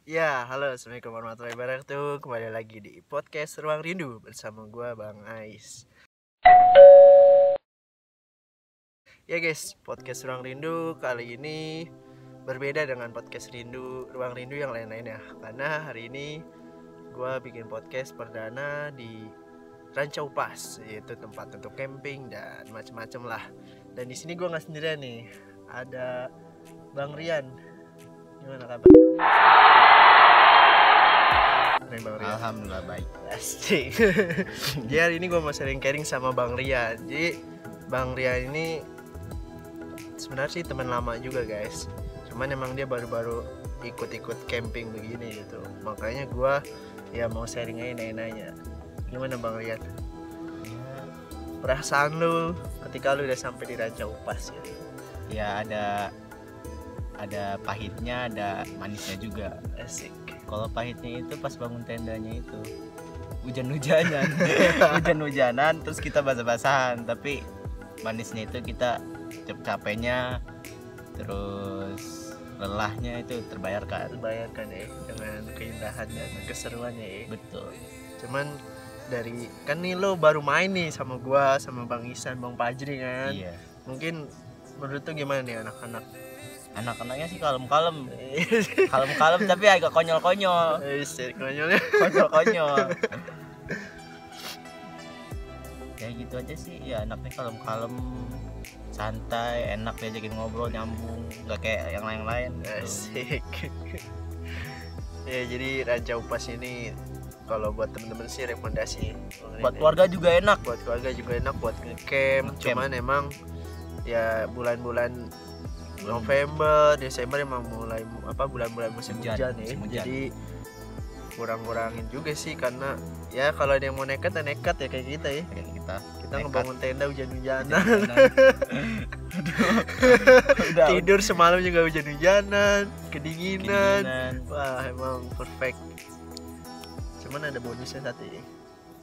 Ya, halo, assalamualaikum warahmatullahi wabarakatuh. Kembali lagi di podcast Ruang Rindu bersama gue Bang Ais. Ya guys, podcast Ruang Rindu kali ini berbeda dengan podcast Ruang Rindu yang lain-lainnya. Karena hari ini gue bikin podcast perdana di Ranca Upas, yaitu tempat untuk camping dan macam-macam lah. Dan di sini gue nggak sendirian nih, ada Bang Rian. Gimana kabar? Alhamdulillah baik. Asik. Jadi hari ini gue mau sharing sama Bang Rian. Jadi Bang Rian ini sebenarnya sih teman lama juga guys. Cuman emang dia baru-baru ikut-ikut camping begini gitu. Makanya gue ya mau sharing aja nanya. Gimana Bang Rian? Perasaan lu ketika lu udah sampai di Ranca Upas ya? Ya ada pahitnya, ada manisnya juga. Asik. Kalau pahitnya itu pas bangun tendanya itu hujan-hujanan terus kita basah-basahan, tapi manisnya itu kita capeknya terus lelahnya itu terbayarkan ya dengan keindahan dan keseruannya ya. Betul. Cuman dari kan nih lo baru main nih sama gua, sama Bang Isan, Bang Fajri kan. Iya. Mungkin menurut tuh gimana nih Anak-anaknya sih kalem-kalem tapi agak konyol-konyol. Konyolnya. Konyol-konyol. Ya gitu aja sih, ya anaknya kalem-kalem, santai, enak diajakin ngobrol, nyambung, nggak kayak yang lain-lain gitu. Asik. Ya jadi Ranca Upas ini kalau buat temen-temen sih rekomendasi. Buat keluarga juga enak. Buat ngecamp. Cuman emang ya bulan-bulan November, Desember emang mulai bulan-bulan musim hujan ya. Jadi kurang-kurangin juga sih, karena ya kalau ada yang mau nekat ya kayak kita ya. Kayak kita ngebangun tenda hujan-hujanan. Tidur semalam juga hujan-hujanan, kedinginan. Wah, emang perfect. Cuman ada bonusnya satu ya.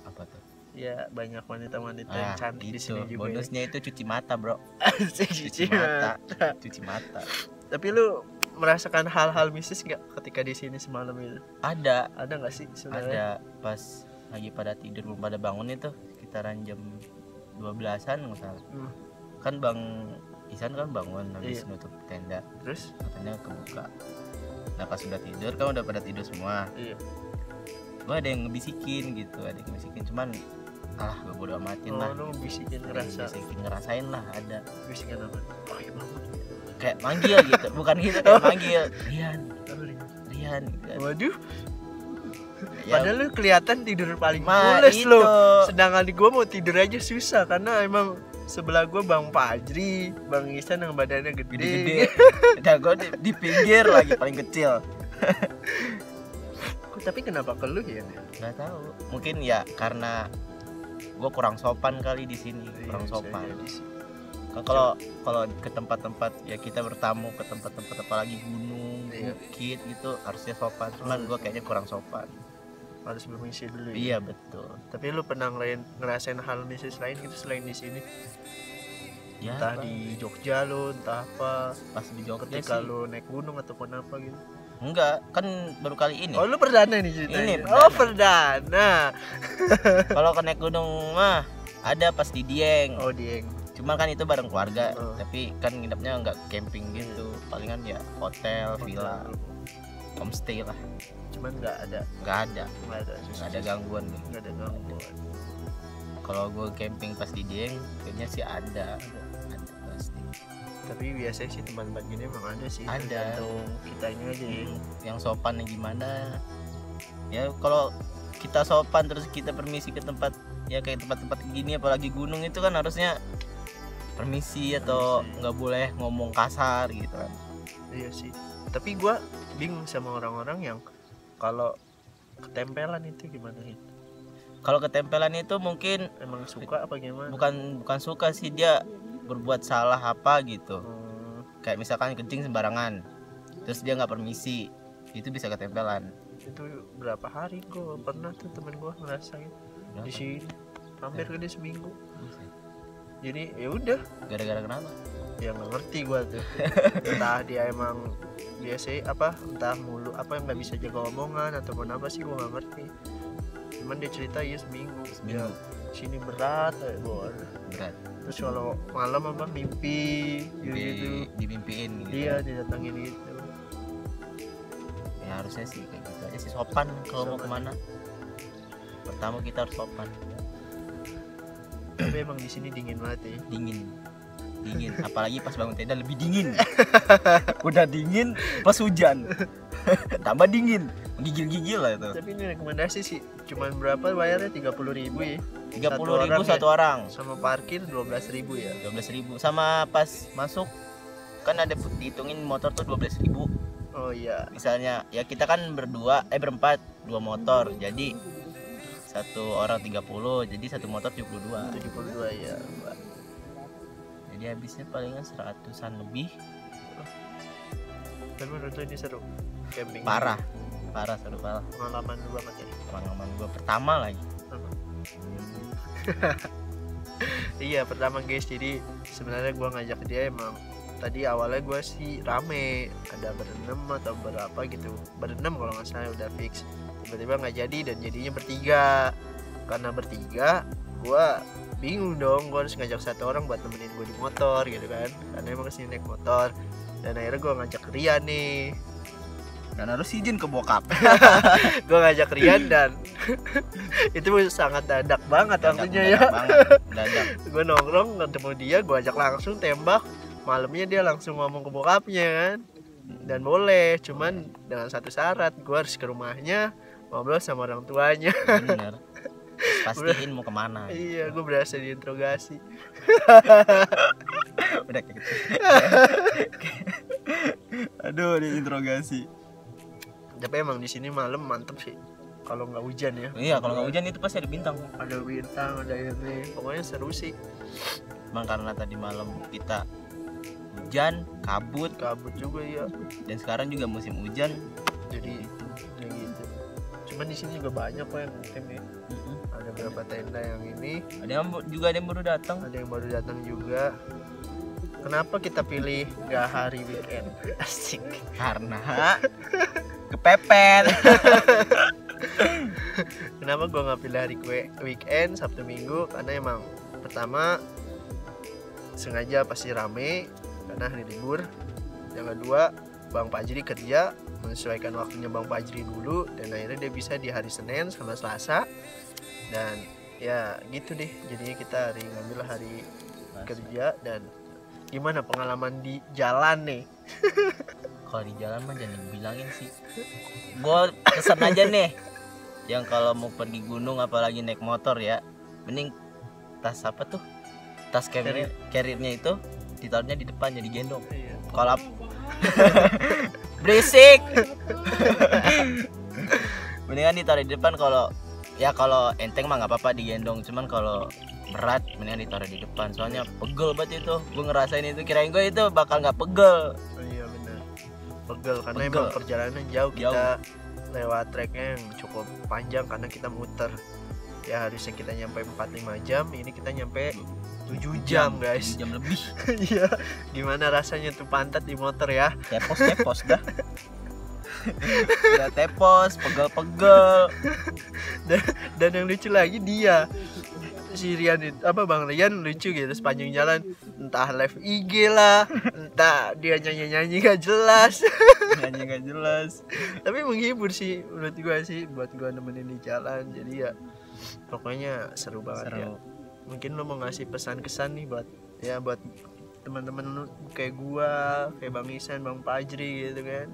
Apa tuh? Ya banyak wanita-wanita yang cantik di sini juga. Bonusnya ya. Itu cuci mata, bro. cuci mata. Tapi lu merasakan hal-hal mistis nggak ketika di sini semalam itu? Ada nggak sih sebenarnya? Ada, pas lagi pada tidur belum pada bangun itu sekitaran jam 12-an nggak salah. Kan Bang Isan kan bangun habis nutup tenda, terus katanya kebuka. Nah pas sudah tidur kan udah pada tidur semua. Iya. Gue ada yang ngebisikin, cuman gue bodo amatin lah. Lu bisikin ngerasain lah, ada bisikan apa? Oh iya bangun. Kayak manggil gitu, bukan gitu, kayak manggil Rian gitu. Waduh. Ya, padahal lu kelihatan tidur paling pules lu. Sedangkan gua mau tidur aja susah karena emang sebelah gua Bang Fajri, Bang Isan yang badannya gede. Udah gua di pinggir lagi paling kecil. Tapi kenapa keluh ya? Nggak tahu. Mungkin ya karena gua kurang sopan kali di sini, kurang sopan. Kalau ke tempat-tempat ya kita bertamu ke tempat-tempat apalagi gunung, bukit gitu harusnya sopan. Cuman gua kayaknya kurang sopan. Harus bermisi dulu ya? Iya betul. Tapi lu pernah ngerasain hal mistis lain gitu selain di sini? Ya, entah di Jogja lu, entah apa. Pas di Jogja ketika lu naik gunung ataupun apa gitu? Enggak, kan baru kali ini. Oh lu perdana nih ceritanya? Ini perdana. Kalau ke naik gunung mah ada pas di Dieng. Oh Dieng. Cuman kan itu bareng keluarga, tapi kan nginepnya nggak camping gitu, palingan ya hotel, villa, homestay lah. Cuman nggak ada gangguan nih. Nggak ada gangguan. Kalau gue camping pas di Dieng, kayaknya sih ada pasti. Tapi biasanya sih tempat-tempat gini emang ada sih. Ada. Tergantung kitanya aja ya. Yang sopannya gimana? Ya kalau kita sopan terus kita permisi ke tempat ya kayak tempat-tempat gini apalagi gunung itu kan harusnya permisi atau nggak boleh ngomong kasar gitu kan. Iya sih. Tapi gue bingung sama orang-orang yang kalau ketempelan itu gimana itu? Kalau ketempelan itu mungkin emang suka apa gimana? Bukan suka sih, dia berbuat salah apa gitu. Kayak misalkan kencing sembarangan, terus dia nggak permisi, itu bisa ketempelan. Itu berapa hari gue pernah tuh temen gue ngerasain di sini, hampir ke dia seminggu. Jadi ya udah. Gara-gara kenapa? Ya nggak ngerti gue tuh. Entah dia emang biasa apa entah mulu apa nggak bisa jaga omongan atau apa sih gue nggak ngerti. Cuman dia cerita ya seminggu. Ya, sini berat berat. Terus kalau malam apa mimpi gitu. Dimimpiin gitu. Iya, didatangin gitu. Ya harusnya sih kayak gitu aja sih, sopan kalau mau kemana. Pertama kita harus sopan. Tapi emang di sini dingin banget ya. Dingin, apalagi pas bangun tenda lebih dingin. Udah dingin pas hujan tambah dingin, menggigil-gigil lah itu. Tapi ini rekomendasi sih, cuman berapa bayarnya, 30.000 ya. 30.000 satu orang. Sama parkir 12.000 ya. 12.000 sama pas masuk kan ada dihitungin motor tuh 12.000. Oh iya. Misalnya ya kita kan berempat, 2 motor, jadi satu orang 30, jadi satu motor 72 ya Mbak. Jadi habisnya palingan 100-an lebih. Tapi menurut ini seru camping. Parah seru parah. Pengalaman lu banget ya. Pengalaman gua pertama lagi. Iya pertama guys, jadi sebenarnya gua ngajak dia emang tadi awalnya gua sih rame, ada berenam atau berapa gitu, berenam kalau nggak salah udah fix. Tiba-tiba nggak jadi dan jadinya bertiga. Karena bertiga gua bingung dong, gue harus ngajak satu orang buat nemenin gue di motor gitu kan, karena emang kesini naik motor. Dan akhirnya gue ngajak Rian nih, dan harus izin ke bokap. gue ngajak Rian dan itu sangat dadak banget waktunya ya. Dadak. Gue nongkrong ketemu dia, gue ajak langsung tembak. Malamnya dia langsung ngomong ke bokapnya kan, dan boleh, cuman dengan satu syarat, gue harus ke rumahnya ngobrol sama orang tuanya. Bener. Pastiin mau kemana. Iya, gue berasa diinterogasi. Udah kayak gitu. Aduh, diinterogasi. Tapi emang di sini malam mantep sih. Kalau nggak hujan ya. Iya, kalau nggak hujan itu pasti ada bintang. Ada bintang, ada ini. Pokoknya seru sih. Emang karena tadi malam kita hujan, kabut juga ya. Dan sekarang juga musim hujan. Jadi itu ya gitu. Cuman di sini juga banyak kok yang tim ya. Ada beberapa tenda yang ini. Ada yang baru datang. Ada yang baru datang juga. Kenapa kita pilih gak hari weekend? Asik. Karena kepepet. Kenapa gua nggak pilih hari weekend, Sabtu Minggu? Karena emang pertama sengaja pasti rame karena hari libur. Yang kedua, Bang Fajri kerja, menyesuaikan waktunya Bang Fajri dulu, dan akhirnya dia bisa di hari Senin sama Selasa. Dan ya gitu deh, jadinya kita ngambil hari kerja. Dan gimana pengalaman di jalan nih? Kalau di jalan mah jangan bilangin sih. Gue pesan aja nih, yang kalau mau pergi gunung apalagi naik motor ya, mending tas apa tuh, tas carrier-nya itu ditaruhnya di depan, jadi gendong. Iya. Kalau berisik, mendingan ditaruh di depan. Kalau enteng mah nggak apa-apa digendong, cuman kalau berat mendingan ditaruh di depan, soalnya pegel banget itu. Gue ngerasain itu, kirain gue itu bakal nggak pegel. Iya benar, pegel karena emang perjalanan jauh. Kita lewat treknya yang cukup panjang karena kita muter. Ya harusnya kita nyampe 4-5 jam, ini kita nyampe 7 jam guys. 7 jam lebih. Iya, gimana rasanya tuh pantat di motor ya? Tepos dah. Udah tepos, pegel-pegel. Dan yang lucu lagi dia, si Rian itu, Bang Rian lucu gitu sepanjang jalan, entah live IG lah, entah dia nyanyi gak jelas. Tapi menghibur sih menurut gua sih, buat gua nemenin di jalan. Jadi ya pokoknya seru banget. Ya. Mungkin lo mau ngasih pesan-kesan nih buat teman-teman lu kayak gua, kayak Bang Isan, Bang Fajri gitu kan.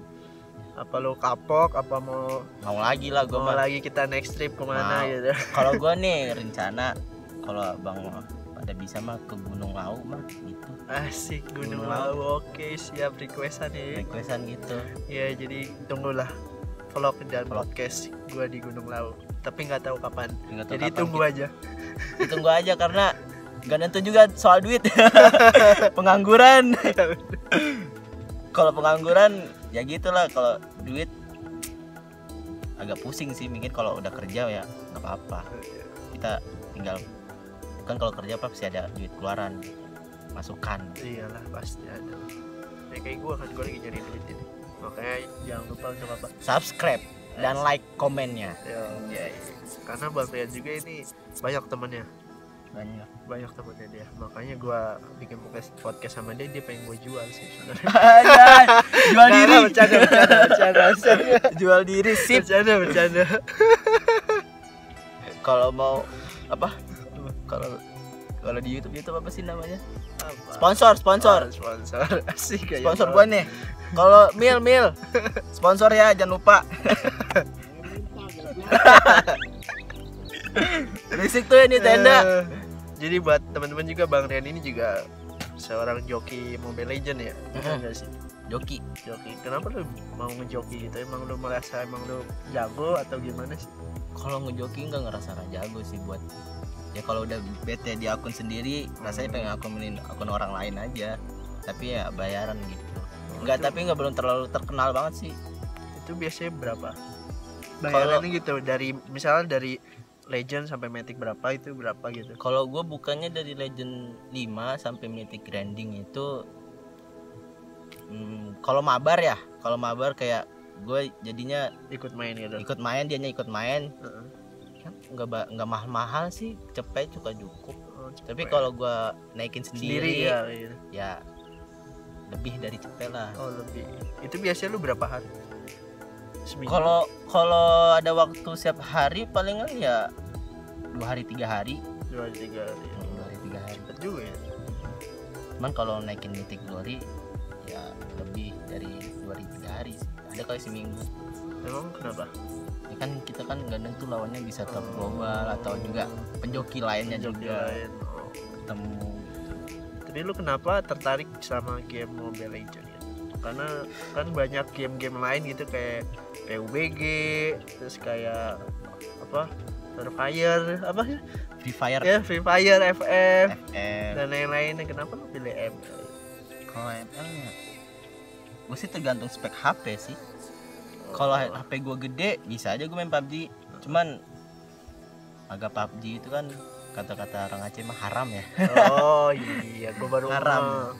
Apa lo kapok, apa mau lagi lah gua mau lagi kita next trip kemana gitu. Kalau gua nih rencana, kalau Bang pada bisa mah ke Gunung Lau mah gitu. Asik, Gunung Lau. Oke, siap requestan gitu. Ya, jadi tunggulah vlog dan podcast gua di Gunung Lau. Tapi nggak tahu kapan. Jadi tunggu aja. Ditunggu aja karena gak nentu juga soal duit. Pengangguran. Kalau pengangguran ya gitulah, kalau duit agak pusing sih. Mungkin kalau udah kerja ya nggak apa-apa. Kita tinggal kan, kalau kerja pasti ada duit keluaran, masukan. Iyalah pasti ada. Ya kayak gue kan, gue lagi nyari duit ini. Makanya jangan lupa untuk apa? subscribe dan like komennya. Ya. Karena Bang Rian juga ini banyak temannya. Banyak Temannya dia. Makanya gue bikin podcast sama dia pengen gue jual sih sebenarnya. Jual diri. Bercanda. Jual diri sip. Bercanda. Kalau mau apa? Kalau di YouTube apa sih namanya? Apa? Sponsor. Asik kayak Sponsor gua nih. Kalau Mil sponsor ya, jangan lupa. Risik tuh ini tenda. Jadi buat teman-teman juga, Bang Rian ini juga seorang joki Mobile Legend ya. Enggak sih? Joki. Kenapa lu mau ngejoki gitu? Emang lu merasa lu jago atau gimana sih? Kalau ngejoki nggak ngerasa jago sih, buat ya kalau udah bete di akun sendiri rasanya pengen akun orang lain aja, tapi ya bayaran gitu. Tapi belum terlalu terkenal banget sih. Itu biasanya berapa bayarannya gitu, dari misalnya dari Legend sampai Mythic berapa gitu? Kalau gue bukannya dari Legend 5 sampai Mythic Grinding itu kalau mabar kayak gue jadinya ikut main gitu. Dianya ikut main. Nggak mahal-mahal sih, cepet juga cukup. Tapi kalau gue naikin sendiri ya lebih dari cepet lah. Lebih. Itu biasanya lu berapa hari? Seminggu? Kalau ada waktu setiap hari palingan ya 2 hari 3 hari. 2 hari 3 hari. Cepet juga ya. Cuman kalau naikin Mythic Glory ya lebih dari 2 hari 3 hari sih. Ada kali seminggu. Emang kenapa? Ya kan kita kan gandeng tuh lawannya bisa top global atau juga penjoki lainnya juga ketemu. Tapi lu kenapa tertarik sama game Mobile Legends ya? Karena kan banyak game-game lain gitu kayak PUBG, terus kayak apa? Free Fire, FF dan lain-lainnya. Kenapa lu pilih ML? Kalau ML nya gue sih tergantung spek HP sih. Kalau HP gue gede bisa aja gue main PUBG. Cuman agak PUBG itu kan kata-kata orang Aceh mah haram ya. Iya, gue baru haram.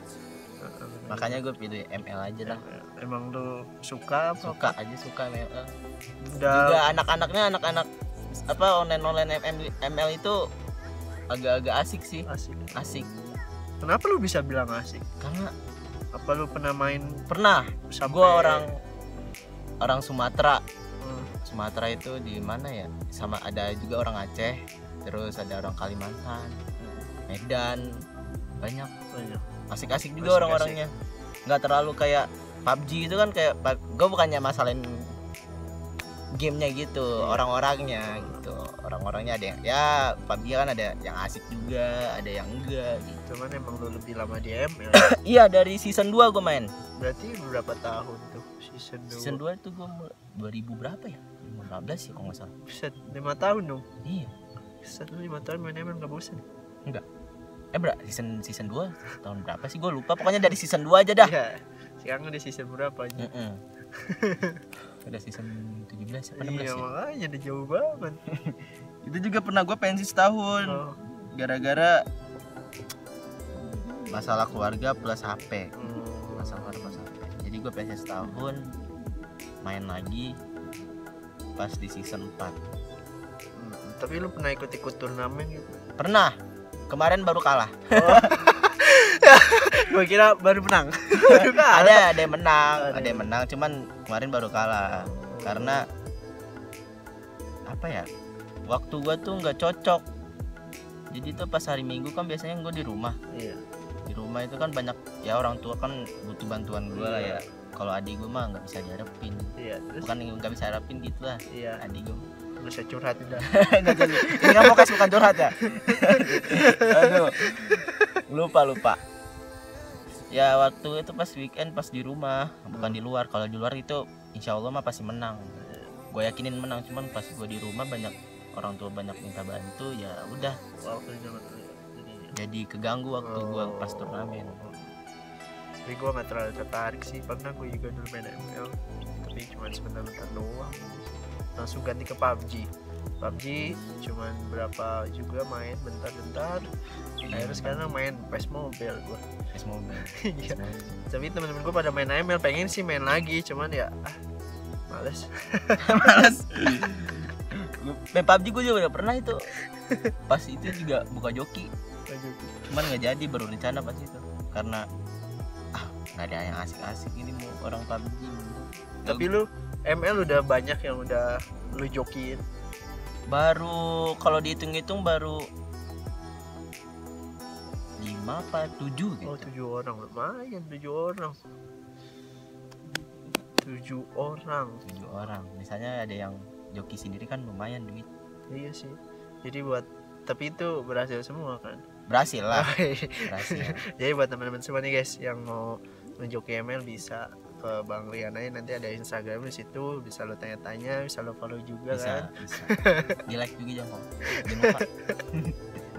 Makanya gue pilih ML aja lah. Emang lu suka ML. Juga anak-anaknya apa online ML itu agak-agak asik sih. Asik. Kenapa lu bisa bilang asik? Karena apa lu pernah main? Pernah. Gue orang Sumatera. Sumatera itu di mana ya? Sama ada juga orang Aceh, terus ada orang Kalimantan, Medan, banyak. Asik-asik juga orang-orangnya. Nggak terlalu kayak PUBG itu kan kayak gue bukannya masalahin gamenya gitu, orang-orangnya gitu. Orang-orangnya ada yang ya PUBG kan ada yang asik juga, ada yang enggak gitu. Cuman emang lu lebih lama di ML. Iya, dari season 2 gue main. Berarti berapa tahun tuh season 2? Season 2 itu gue 2000 berapa ya? 15 ya kalau nggak salah. Buset, 5 tahun dong. Iya. Buset, 5 tahun main ML nggak bosan? Enggak. Season 2 tahun berapa sih? Gue lupa. Pokoknya dari season 2 aja dah. Iya. Sekarang udah season berapa aja? Udah season 17 apa 16 iya, ya? makanya udah jauh banget. Itu juga pernah gue pensi setahun. Gara-gara masalah keluarga plus HP. Masalah keluarga plus HP. Jadi gue pensi setahun, main lagi pas di season 4. Tapi lu pernah ikut turnamen gitu? Pernah. Kemarin baru kalah. Gue kira baru menang. ada yang menang, cuman kemarin baru kalah. Karena apa ya? Waktu gue tuh nggak cocok. Jadi tuh pas hari Minggu kan biasanya gue di rumah. Iya. Di rumah itu kan banyak ya orang tua kan butuh bantuan gue lah ya. Kalau adik gue mah nggak bisa diharapin. Iya. Bukan nggak bisa harapin gitu lah. Iya. Adik gue. Bisa curhat udah. Nggak jadi. Ini kan podcast bukan curhat ya. Aduh. Lupa. Ya waktu itu pas weekend pas di rumah, bukan di luar. Kalau di luar itu insya Allah mah pasti menang. Gue yakinin menang, cuman pas gue di rumah banyak orang tua banyak minta bantu, ya udah. Jadi keganggu waktu gue pas turnamen. Tapi gue nggak terlalu tertarik sih, pernah gue juga dulu main ML, tapi cuma sebentar doang. Langsung ganti ke PUBG cuman berapa juga main bentar-bentar. Akhirnya sekarang main PES Mobile gue. es mobil. Iya. Tapi temen-temen gue pada main ML, pengen sih main lagi, cuman ya males. Malas. Main PUBG gue juga udah pernah itu. Pas itu juga buka joki. Cuman nggak jadi, baru rencana pas itu. Karena nggak ada yang asik-asik ini mau orang PUBG. Tapi lu ML udah banyak yang udah lu jokiin. Baru kalau dihitung-hitung baru 5 apa 7 gitu. Oh 7 orang, lumayan 7 orang. 7 orang. Misalnya ada yang joki sendiri kan lumayan duit. Iya sih. Jadi buat, tapi itu berhasil semua kan? Berhasil lah. Berhasil. Jadi buat teman-teman semua nih guys yang mau menjoki ML bisa ke Bang Rian aja, nanti ada Instagram di situ, bisa lo tanya-tanya, bisa lo follow juga kan. Bisa. Di like juga jangan lupa.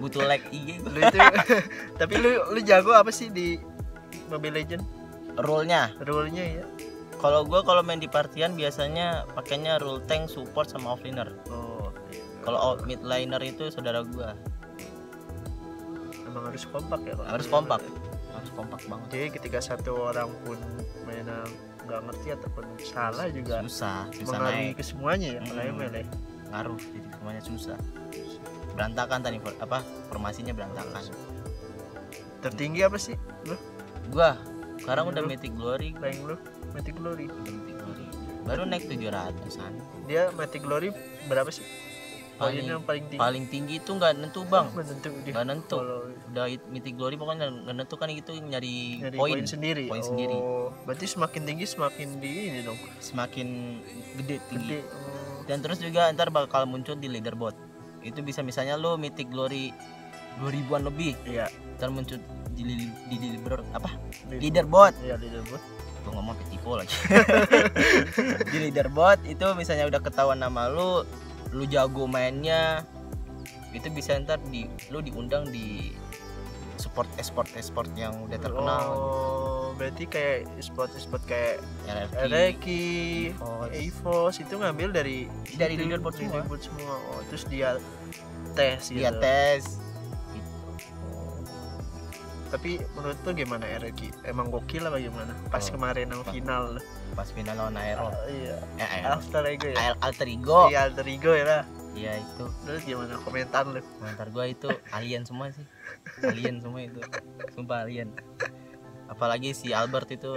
Butuh like IG Lu itu tapi lu jago apa sih di Mobile Legend? Rule-nya Ya. kalau main di partian biasanya pakainya rule tank, support sama offlaner. Oh. Kalau mid laner itu saudara gua. Emang harus kompak ya? Harus kompak banget. Jadi ketika satu orang pun mainnya nggak ngerti ataupun salah juga susah mengaruhi naik. ke semuanya ya, ML ya. Ngaruh, jadi semuanya susah. Berantakan tadi formasinya berantakan. Tertinggi apa sih lu? Gua sekarang Lu? udah Mythic Glory. Rank lu Mythic Glory. Baru naik 700-an. Dia Mythic Glory berapa sih? Poinnya yang paling tinggi. Paling tinggi itu nggak nentu bang. Nggak nentu. Kalau Udah Mythic Glory pokoknya nggak nentu kan, itu nyari poin sendiri. Poin sendiri. Berarti semakin tinggi semakin di ini dong. Semakin gede tinggi. Gede. Dan terus juga ntar bakal muncul di leaderboard. Itu bisa misalnya lo Mythic Glory 2000-an lebih. Iya. Ntar muncul di leaderboard apa? Leaderboard. Iya, leaderboard. Gue ngomong petipo lagi. Di leaderboard itu misalnya udah ketahuan nama lu jago mainnya, itu bisa ntar lu diundang di esport yang udah terkenal. Oh, berarti kayak esport kayak RRQ, EVOS itu ngambil dari leaderboard semua. Oh, terus dia tes gitu. Dia tes. Tapi menurut tuh gimana RRQ? Emang gokil apa gimana? Pas kemarin yang final. Pas final lawan Aero. Iya. Alter Ego. Iya, Alter Ego ya lah. Iya itu. Terus gimana komentar lu? Komentar gua itu alien semua sih. Alien semua itu. Sumpah alien. Apalagi si Albert itu.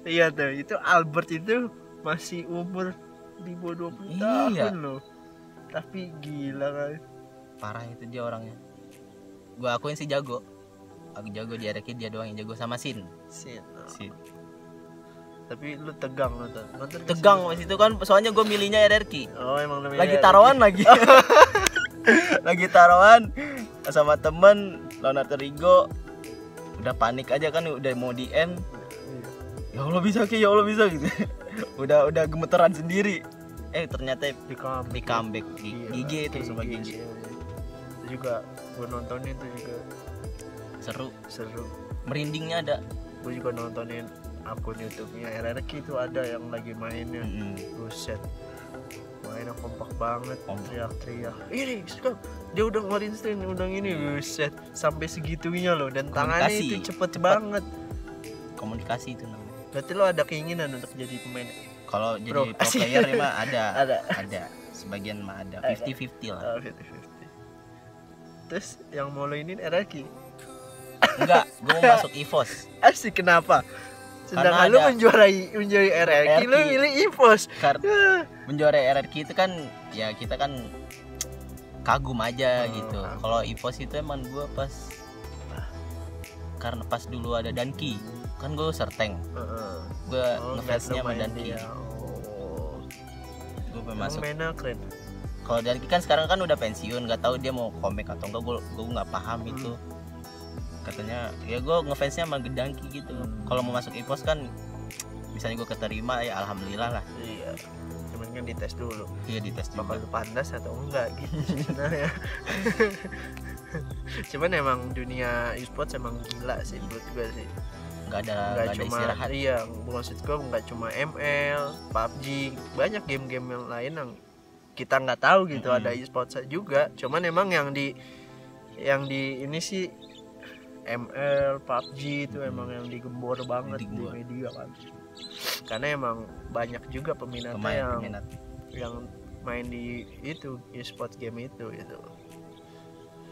Iya tuh, itu Albert itu masih umur di bawah 20 tahun loh. Tapi gila kan. Parah itu dia orangnya. Gua akuin sih jago. Aku jago di RRQ, dia doang yang jago sama Sin. Tapi lu tegang lu tuh. Tegang pas itu kan, soalnya gue milihnya RRQ. Oh, emang lagi taruhan lagi. Lagi taruhan sama temen lawan Alter Ego. Udah panik aja kan, udah mau di end. Ya Allah bisa gitu. udah gemeteran sendiri. Ternyata di comeback GG itu sama GG. Itu juga gue nontonin tuh juga seru. Merindingnya ada. Gue juga nontonin akun YouTube-nya RRQ itu ada yang lagi mainnya. Buset. Mainnya kompak banget, teriak-teriak. Ini sekarang dia udah ngeluarin string, udah ini, buset. Sampai segitunya loh, dan tangannya itu cepet banget. Komunikasi itu namanya. Berarti lo ada keinginan untuk jadi pemain? Kalau jadi pro player mah ada. Sebagian mah ada. 50-50 lah. 50-50. Terus yang mau lo ini RRQ? Enggak, gue mau masuk EVOS. Asik, kenapa? Sedangkan lu menjuarai RRQ, lu milih EVOS. Menjuarai RRQ itu kan ya kita kan kagum aja gitu. Kalau EVOS itu emang gue karena pas dulu ada Danki, kan gue serteng. Gue ngefansnya sama Danki. Gue masuk. Mainnya keren. Kalau Danki kan sekarang kan udah pensiun, nggak tahu dia mau comeback atau enggak, gue nggak paham itu. Katanya ya gue ngefansnya sama Gedanki gitu. Kalau mau masuk EVOS kan misalnya gue keterima ya alhamdulillah lah. Iya. Cuman kan dites dulu. Iya, dites juga. Bakal pantas atau enggak gitu sebenarnya. Cuman emang dunia e-sports emang gila sih menurut gue sih. Enggak ada istirahat. Iya, maksud gue enggak cuma ML, PUBG, banyak game-game yang lain yang kita nggak tahu gitu. Ada e-sports juga. Cuman emang yang di ini sih ML, PUBG itu emang yang digembor banget Digembor. di media kan. Karena emang banyak juga peminatnya yang main di itu e-sport game itu gitu.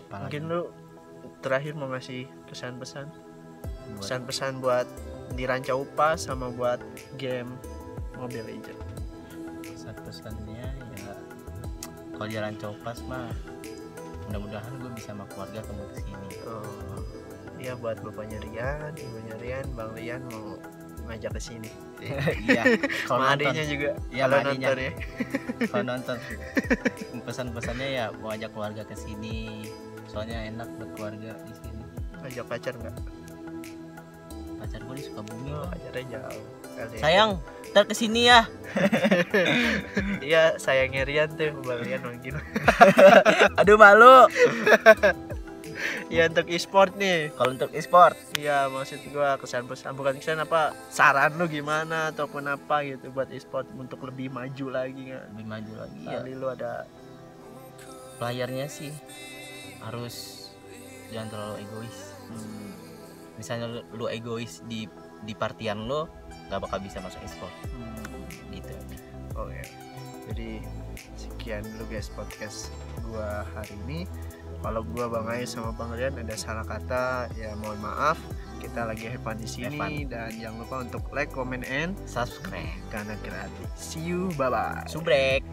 Mungkin lu terakhir mau ngasih pesan-pesan buat di Ranca Upas sama buat game Mobile Legends. Pesannya ya kalau di Ranca Upas mah mudah-mudahan gue bisa sama keluarga ketemu ke sini. Oh, iya buat bapaknya Rian, ibunya Rian, Bang Rian mau ngajak ke sini. Iya. Kalau Sama nonton adiknya juga. Iya, Kalau sama adiknya. nonton ya. Kalau nonton pesan-pesannya ya mau ajak keluarga ke sini. Soalnya enak buat keluarga di sini. Ngajak pacar enggak? Pacar gue di Sukabumi. Oh, Bang. pacarnya jauh. Kali ya. Sayang, ntar kesini ya. Iya, sayangnya Rian tuh, Bang Rian mungkin. Aduh malu. Ya untuk e-sport nih. Kalau untuk e-sport, Iya, maksud gua kesan-pesan bukan kesan apa, saran lu gimana ataupun apa gitu buat e-sport untuk lebih maju lagi kan. lebih maju lagi ya. Kali lu ada Playernya sih harus jangan terlalu egois. Misalnya lu egois di partian lo, nggak bakal bisa masuk e-sport. Gitu. Oke. Jadi sekian dulu guys podcast gua hari ini. Kalau gua Bang Ais sama Bang Rian ada salah kata ya mohon maaf. Kita lagi have fun di sini dan jangan lupa untuk like, comment and Subscribe. karena gratis. See you, bye bye. Subrek.